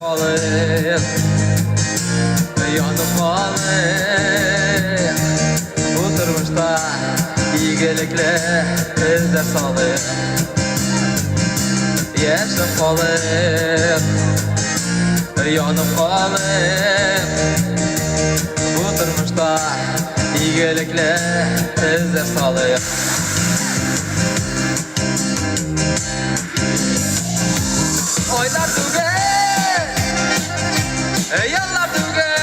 Yanıp ağlayıp bu turmuşta iyilikle izler salıyıp yaşap kalıp yanıp ağlayıp bu turmuşta iyilikle izler salıyıp oylar tüge yallar tüge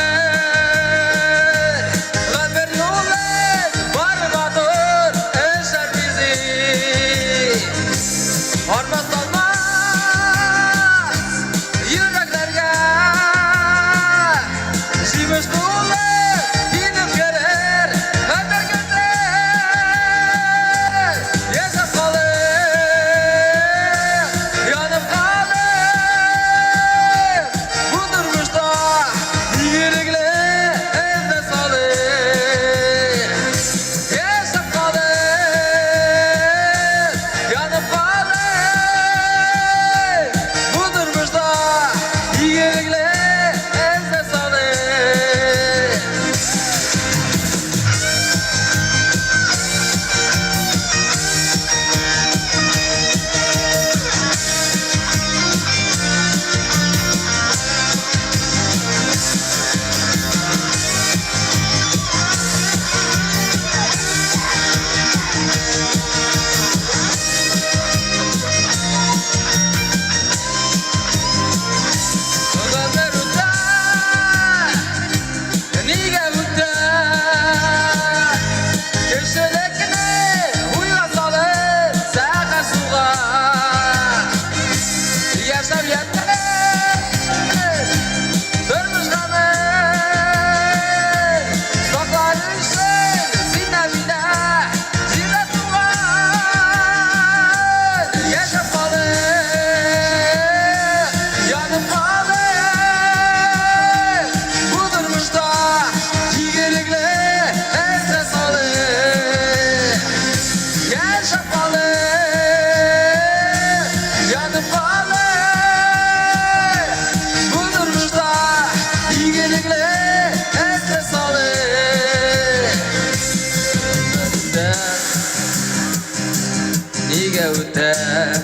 Gafir nollet barbadır eşer bizi Hormat olmaz yüreklerge Şimiş nollet gidip gelir Kader gözler Yaşap kalır yanıp kalır Bu durmuşta iyilikle elde salır Yaşap kalır yanıp kalır Bu durmuşta iyilikle elde salır Niga utar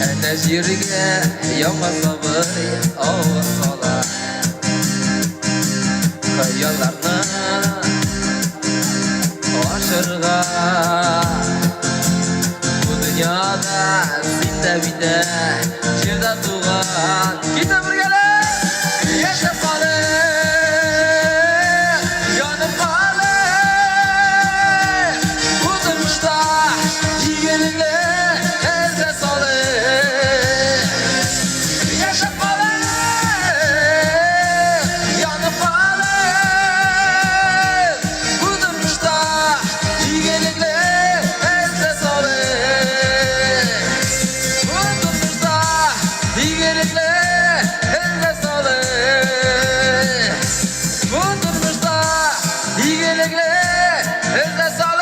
Ana jirga yomma sabır Ova sola Hayallarni Oshirga Bu dunyoda Sinda bida Chirda tug'an Gita birgalar Yashab qolib Yonib qolib Bu turmushda Iyilikle elde salib Yashab qolib Yonib qolib Bu turmushda Iyilikle elde salib Bu turmushda Iyilikle elde salib Bu turmushda Iyilikle elde salib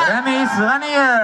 Remis G'aniyev